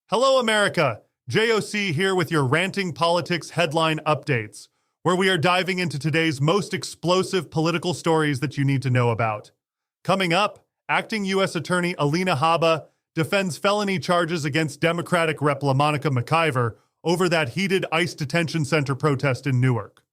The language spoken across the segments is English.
Hello, America! JOC here with your Ranting Politics headline updates, where we are diving into today's most explosive political stories that you need to know about. Coming up, acting U.S. Attorney Alina Habba defends felony charges against Democratic Rep. LaMonica McIver over that heated ICE detention center protest in Newark.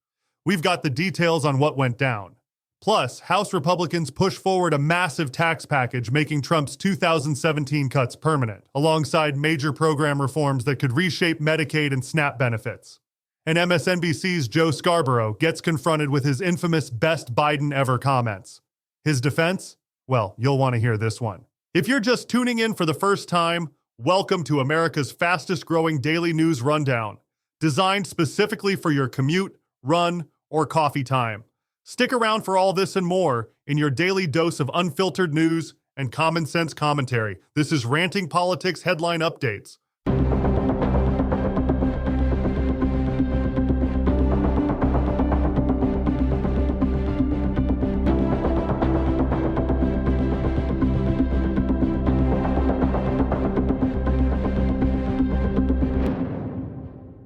We've got the details on what went down. Plus, House Republicans push forward a massive tax package making Trump's 2017 cuts permanent, alongside major program reforms that could reshape Medicaid and SNAP benefits. And MSNBC's Joe Scarborough gets confronted with his infamous best Biden ever comments. His defense? Well, you'll want to hear this one. If you're just tuning in for the first time, welcome to America's fastest growing daily news rundown, designed specifically for your commute, run, or coffee time. Stick around for all this and more in your daily dose of unfiltered news and common sense commentary. This is Ranting Politics Headline Updates.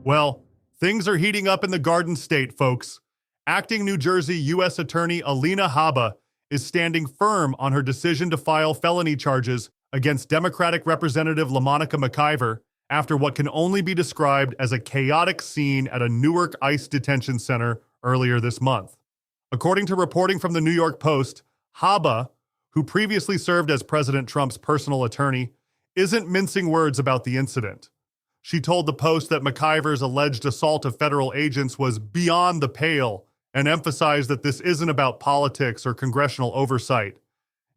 Well, things are heating up in the Garden State, folks. Acting New Jersey U.S. Attorney Alina Habba is standing firm on her decision to file felony charges against Democratic Representative LaMonica McIver after what can only be described as a chaotic scene at a Newark ICE detention center earlier this month. According to reporting from the New York Post, Habba, who previously served as President Trump's personal attorney, isn't mincing words about the incident. She told the Post that McIver's alleged assault of federal agents was beyond the pale and emphasized that this isn't about politics or congressional oversight.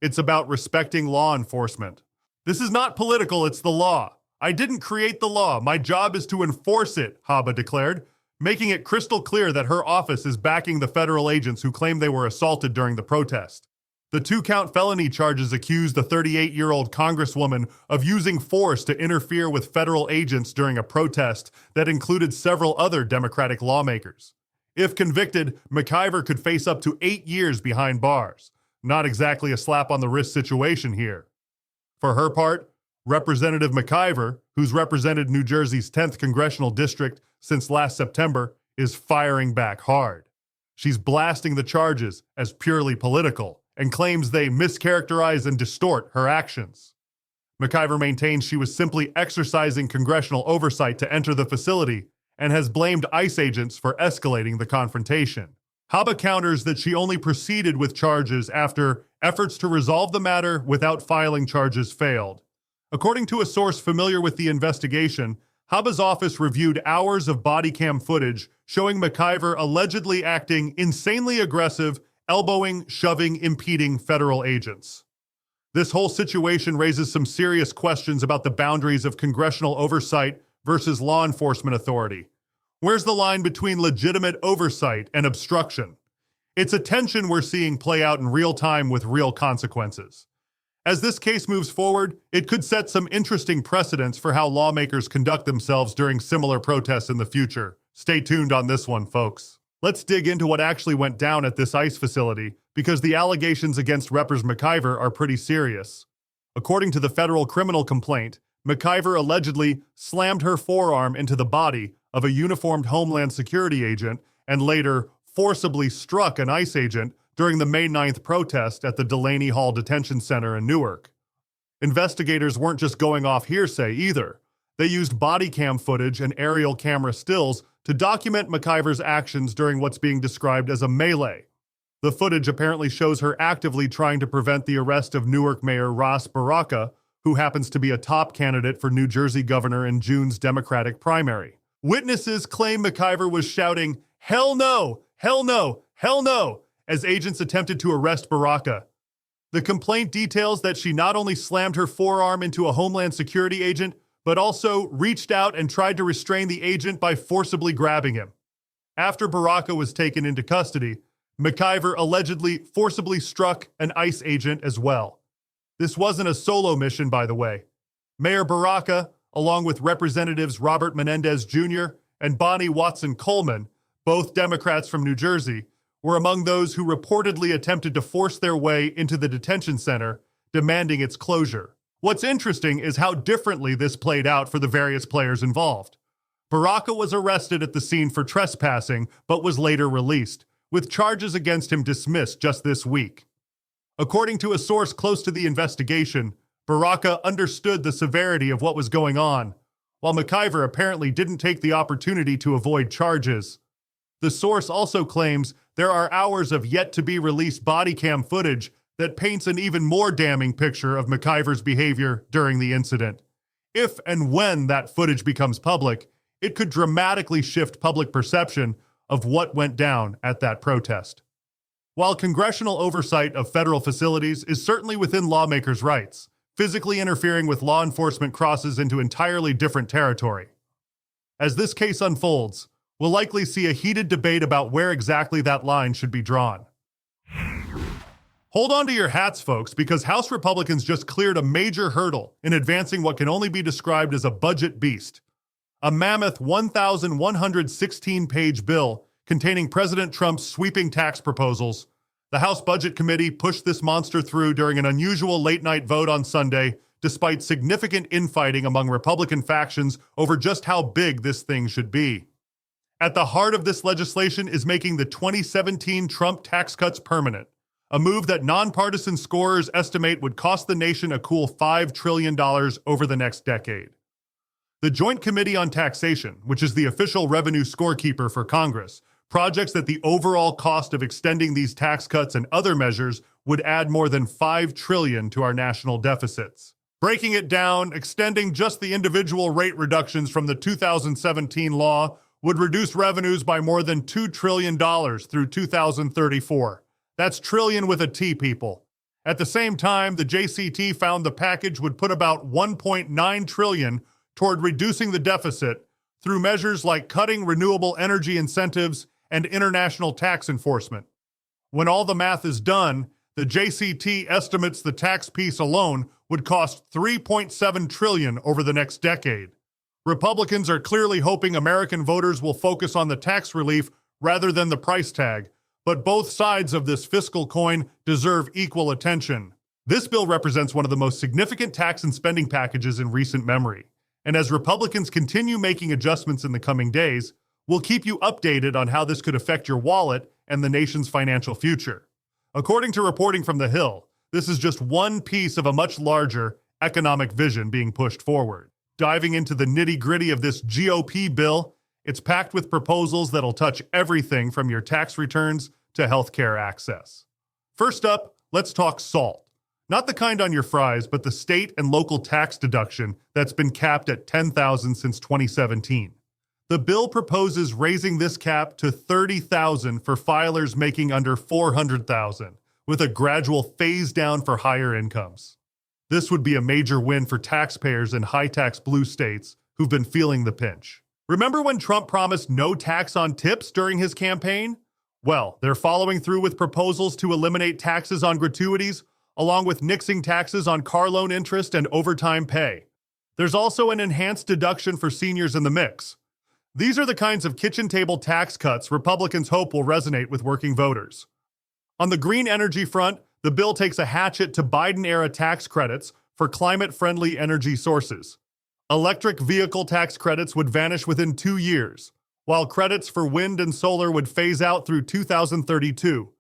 It's about respecting law enforcement. This is not political, it's the law. I didn't create the law. My job is to enforce it, Habba declared, making it crystal clear that her office is backing the federal agents who claim they were assaulted during the protest. The two-count felony charges accuse the 38-year-old Congresswoman of using force to interfere with federal agents during a protest that included several other Democratic lawmakers. If convicted, McIver could face up to 8 years behind bars. Not exactly a slap on the wrist situation here. For her part, Representative McIver, who's represented New Jersey's 10th congressional district since last September, is firing back hard. She's blasting the charges as purely political and claims they mischaracterize and distort her actions. McIver maintains she was simply exercising congressional oversight to enter the facility and has blamed ICE agents for escalating the confrontation. Habba counters that she only proceeded with charges after efforts to resolve the matter without filing charges failed. According to a source familiar with the investigation, Habba's office reviewed hours of body cam footage showing McIver allegedly acting insanely aggressive, elbowing, shoving, impeding federal agents. This whole situation raises some serious questions about the boundaries of congressional oversight versus law enforcement authority. Where's the line between legitimate oversight and obstruction? It's a tension we're seeing play out in real time with real consequences. As this case moves forward, it could set some interesting precedents for how lawmakers conduct themselves during similar protests in the future. Stay tuned on this one, folks. Let's dig into what actually went down at this ICE facility, because the allegations against Representative McIver are pretty serious. According to the federal criminal complaint, McIver allegedly slammed her forearm into the body of a uniformed Homeland Security agent and later forcibly struck an ICE agent during the May 9th protest at the Delaney Hall Detention Center in Newark. Investigators weren't just going off hearsay either. They used body cam footage and aerial camera stills to document McIver's actions during what's being described as a melee. The footage apparently shows her actively trying to prevent the arrest of Newark Mayor Ras Baraka, who happens to be a top candidate for New Jersey governor in June's Democratic primary. Witnesses claim McIver was shouting, "Hell no! Hell no! Hell no!" as agents attempted to arrest Baraka. The complaint details that she not only slammed her forearm into a Homeland Security agent, but also reached out and tried to restrain the agent by forcibly grabbing him. After Baraka was taken into custody, McIver allegedly forcibly struck an ICE agent as well. This wasn't a solo mission, by the way. Mayor Baraka, along with Representatives Robert Menendez Jr. and Bonnie Watson Coleman, both Democrats from New Jersey, were among those who reportedly attempted to force their way into the detention center, demanding its closure. What's interesting is how differently this played out for the various players involved. Baraka was arrested at the scene for trespassing, but was later released, with charges against him dismissed just this week. According to a source close to the investigation, Baraka understood the severity of what was going on, while McIver apparently didn't take the opportunity to avoid charges. The source also claims there are hours of yet-to-be-released body cam footage that paints an even more damning picture of McIver's behavior during the incident. If and when that footage becomes public, it could dramatically shift public perception of what went down at that protest. While congressional oversight of federal facilities is certainly within lawmakers' rights, physically interfering with law enforcement crosses into entirely different territory. As this case unfolds, we'll likely see a heated debate about where exactly that line should be drawn. Hold on to your hats, folks, because House Republicans just cleared a major hurdle in advancing what can only be described as a budget beast. A mammoth 1,116-page bill containing President Trump's sweeping tax proposals. The House Budget Committee pushed this monster through during an unusual late-night vote on Sunday, despite significant infighting among Republican factions over just how big this thing should be. At the heart of this legislation is making the 2017 Trump tax cuts permanent, a move that nonpartisan scorers estimate would cost the nation a cool $5 trillion over the next decade. The Joint Committee on Taxation, which is the official revenue scorekeeper for Congress, projects that the overall cost of extending these tax cuts and other measures would add more than $5 trillion to our national deficits. Breaking it down, extending just the individual rate reductions from the 2017 law would reduce revenues by more than $2 trillion through 2034. That's trillion with a T, people. At the same time, the JCT found the package would put about $1.9 trillion toward reducing the deficit through measures like cutting renewable energy incentives and international tax enforcement. When all the math is done, the JCT estimates the tax piece alone would cost $3.7 trillion over the next decade. Republicans are clearly hoping American voters will focus on the tax relief rather than the price tag, but both sides of this fiscal coin deserve equal attention. This bill represents one of the most significant tax and spending packages in recent memory. And as Republicans continue making adjustments in the coming days, we'll keep you updated on how this could affect your wallet and the nation's financial future. According to reporting from The Hill, this is just one piece of a much larger economic vision being pushed forward. Diving into the nitty-gritty of this GOP bill, it's packed with proposals that'll touch everything from your tax returns to healthcare access. First up, let's talk SALT. Not the kind on your fries, but the state and local tax deduction that's been capped at $10,000 since 2017. The bill proposes raising this cap to $30,000 for filers making under $400,000, with a gradual phase down for higher incomes. This would be a major win for taxpayers in high-tax blue states who've been feeling the pinch. Remember when Trump promised no tax on tips during his campaign? Well, they're following through with proposals to eliminate taxes on gratuities, along with nixing taxes on car loan interest and overtime pay. There's also an enhanced deduction for seniors in the mix. These are the kinds of kitchen table tax cuts Republicans hope will resonate with working voters. On the green energy front, the bill takes a hatchet to Biden-era tax credits for climate-friendly energy sources. Electric vehicle tax credits would vanish within 2 years, while credits for wind and solar would phase out through 2032.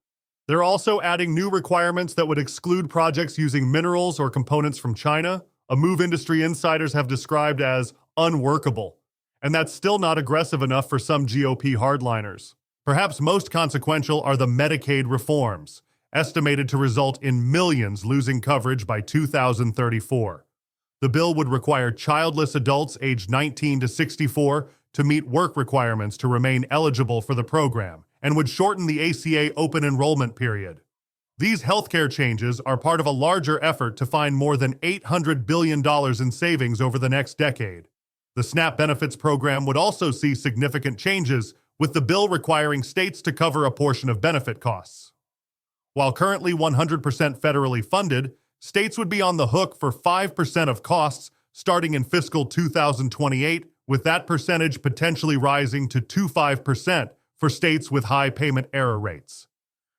They're also adding new requirements that would exclude projects using minerals or components from China, a move industry insiders have described as unworkable. And that's still not aggressive enough for some GOP hardliners. Perhaps most consequential are the Medicaid reforms, estimated to result in millions losing coverage by 2034. The bill would require childless adults aged 19 to 64 to meet work requirements to remain eligible for the program, and would shorten the ACA open enrollment period. These healthcare changes are part of a larger effort to find more than $800 billion in savings over the next decade. The SNAP benefits program would also see significant changes, with the bill requiring states to cover a portion of benefit costs. While currently 100% federally funded, states would be on the hook for 5% of costs starting in fiscal 2028, with that percentage potentially rising to 25% for states with high payment error rates.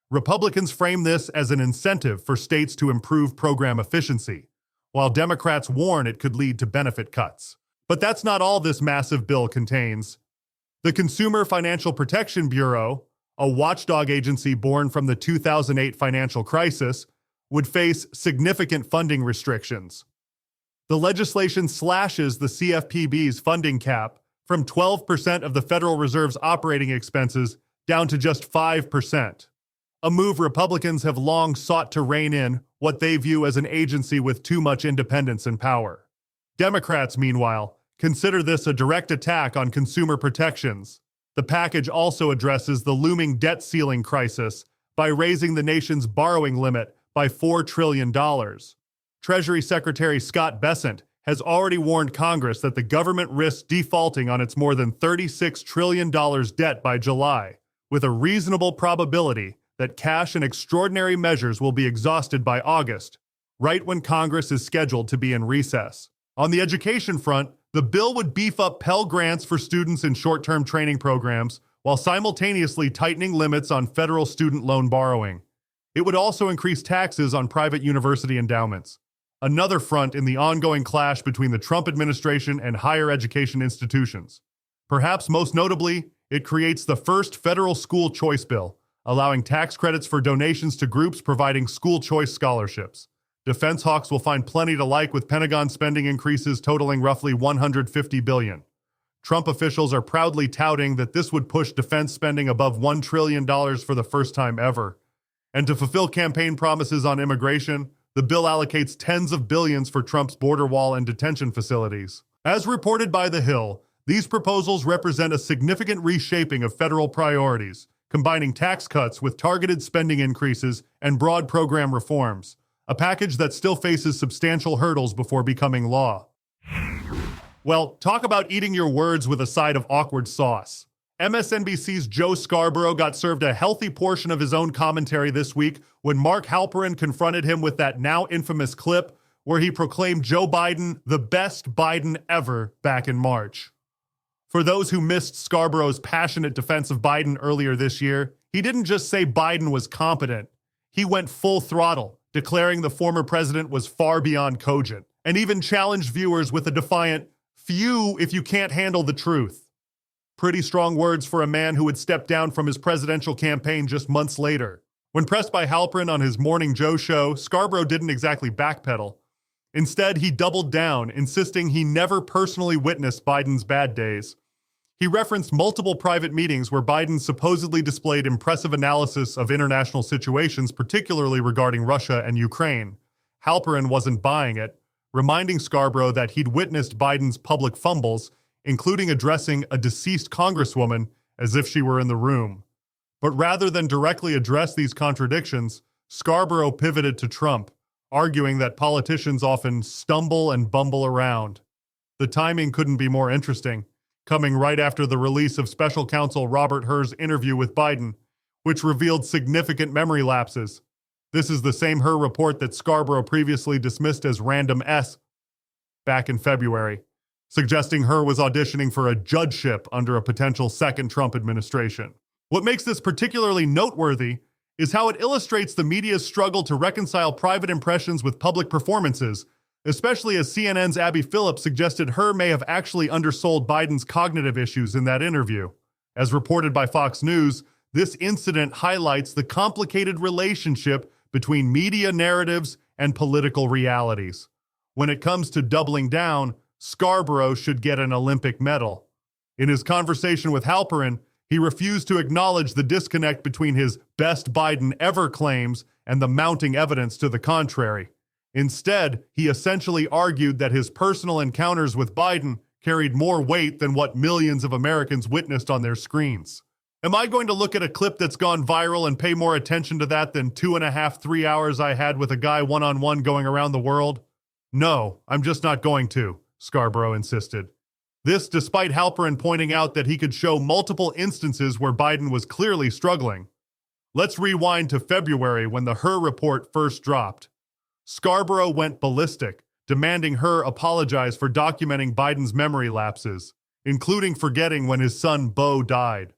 Republicans frame this as an incentive for states to improve program efficiency, while Democrats warn it could lead to benefit cuts. But that's not all this massive bill contains. The Consumer Financial Protection Bureau, a watchdog agency born from the 2008 financial crisis, would face significant funding restrictions. The legislation slashes the CFPB's funding cap from 12% of the Federal Reserve's operating expenses down to just 5%, a move Republicans have long sought to rein in what they view as an agency with too much independence and power. Democrats, meanwhile, consider this a direct attack on consumer protections. The package also addresses the looming debt ceiling crisis by raising the nation's borrowing limit by $4 trillion. Treasury Secretary Scott Bessent has already warned Congress that the government risks defaulting on its more than $36 trillion debt by July, with a reasonable probability that cash and extraordinary measures will be exhausted by August, right when Congress is scheduled to be in recess. On the education front, the bill would beef up Pell Grants for students in short-term training programs while simultaneously tightening limits on federal student loan borrowing. It would also increase taxes on private university endowments, another front in the ongoing clash between the Trump administration and higher education institutions. Perhaps most notably, it creates the first federal school choice bill, allowing tax credits for donations to groups providing school choice scholarships. Defense hawks will find plenty to like, with Pentagon spending increases totaling roughly $150 billion. Trump officials are proudly touting that this would push defense spending above $1 trillion for the first time ever. And to fulfill campaign promises on immigration, the bill allocates tens of billions for Trump's border wall and detention facilities. As reported by The Hill, these proposals represent a significant reshaping of federal priorities, combining tax cuts with targeted spending increases and broad program reforms, a package that still faces substantial hurdles before becoming law. Well, talk about eating your words with a side of awkward sauce. MSNBC's Joe Scarborough got served a healthy portion of his own commentary this week when Mark Halperin confronted him with that now infamous clip where he proclaimed Joe Biden the best Biden ever back in March. For those who missed Scarborough's passionate defense of Biden earlier this year, he didn't just say Biden was competent. He went full throttle, declaring the former president was far beyond cogent, and even challenged viewers with a defiant, "Phew if you can't handle the truth." Pretty strong words for a man who would step down from his presidential campaign just months later. When pressed by Halperin on his Morning Joe show, Scarborough didn't exactly backpedal. Instead, he doubled down, insisting he never personally witnessed Biden's bad days. He referenced multiple private meetings where Biden supposedly displayed impressive analysis of international situations, particularly regarding Russia and Ukraine. Halperin wasn't buying it, reminding Scarborough that he'd witnessed Biden's public fumbles, including addressing a deceased congresswoman as if she were in the room. But rather than directly address these contradictions, Scarborough pivoted to Trump, arguing that politicians often stumble and bumble around. The timing couldn't be more interesting, coming right after the release of special counsel Robert Hur's interview with Biden, which revealed significant memory lapses. This is the same Hur report that Scarborough previously dismissed as random back in February, suggesting Hur was auditioning for a judgeship under a potential second Trump administration. What makes this particularly noteworthy is how it illustrates the media's struggle to reconcile private impressions with public performances, especially as CNN's Abby Phillips suggested Hur may have actually undersold Biden's cognitive issues in that interview. As reported by Fox News, this incident highlights the complicated relationship between media narratives and political realities. When it comes to doubling down, Scarborough should get an Olympic medal. In his conversation with Halperin, he refused to acknowledge the disconnect between his best Biden ever claims and the mounting evidence to the contrary. Instead, he essentially argued that his personal encounters with Biden carried more weight than what millions of Americans witnessed on their screens. Am I going to look at a clip that's gone viral and pay more attention to that than 2.5-3 hours I had with a guy one-on-one going around the world? No, I'm just not going to, Scarborough insisted. This despite Halperin pointing out that he could show multiple instances where Biden was clearly struggling. Let's rewind to February when the Hur report first dropped. Scarborough went ballistic, demanding Hur apologize for documenting Biden's memory lapses, including forgetting when his son Beau died.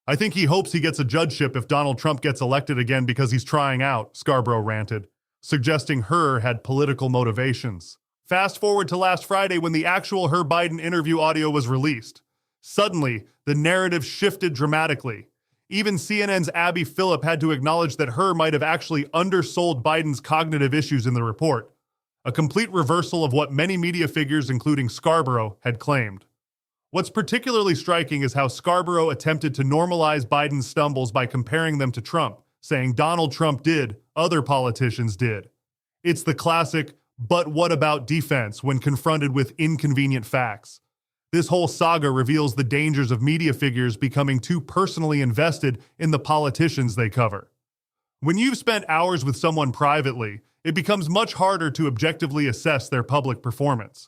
I think he hopes he gets a judgeship if Donald Trump gets elected again because he's trying out, Scarborough ranted, suggesting Hur had political motivations. Fast forward to last Friday when the actual Hur-Biden interview audio was released. Suddenly, the narrative shifted dramatically. Even CNN's Abby Phillip had to acknowledge that Hur might have actually undersold Biden's cognitive issues in the report, a complete reversal of what many media figures, including Scarborough, had claimed. What's particularly striking is how Scarborough attempted to normalize Biden's stumbles by comparing them to Trump, saying Donald Trump did, other politicians did. It's the classic, but what about defense when confronted with inconvenient facts. This whole saga reveals the dangers of media figures becoming too personally invested in the politicians they cover. When you've spent hours with someone privately, it becomes much harder to objectively assess their public performance.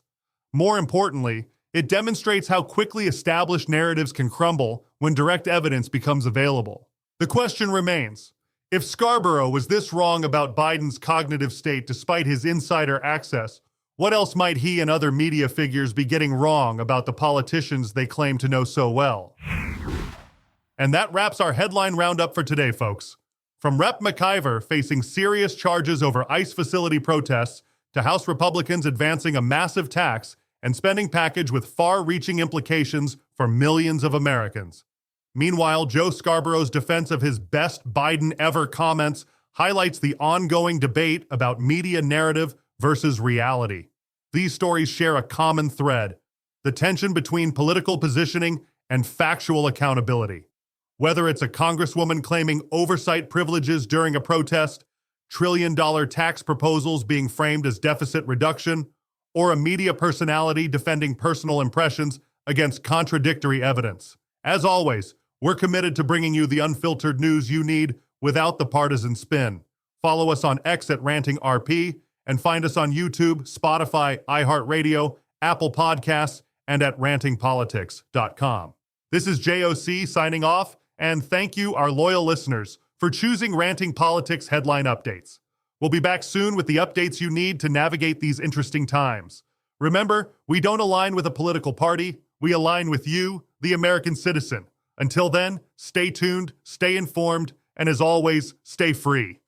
More importantly, it demonstrates how quickly established narratives can crumble when direct evidence becomes available. The question remains, if Scarborough was this wrong about Biden's cognitive state despite his insider access, what else might he and other media figures be getting wrong about the politicians they claim to know so well? And that wraps our headline roundup for today, folks. From Rep. McIver facing serious charges over ICE facility protests to House Republicans advancing a massive tax and spending package with far-reaching implications for millions of Americans. Meanwhile, Joe Scarborough's defense of his best Biden ever comments highlights the ongoing debate about media narrative versus reality. These stories share a common thread, the tension between political positioning and factual accountability. Whether it's a congresswoman claiming oversight privileges during a protest, trillion-dollar tax proposals being framed as deficit reduction, or a media personality defending personal impressions against contradictory evidence. As always, we're committed to bringing you the unfiltered news you need without the partisan spin. Follow us on X at Ranting RP and find us on YouTube, Spotify, iHeartRadio, Apple Podcasts, and at rantingpolitics.com. This is JOC signing off, and thank you, our loyal listeners, for choosing Ranting Politics headline updates. We'll be back soon with the updates you need to navigate these interesting times. Remember, we don't align with a political party. We align with you, the American citizen. Until then, stay tuned, stay informed, and as always, stay free.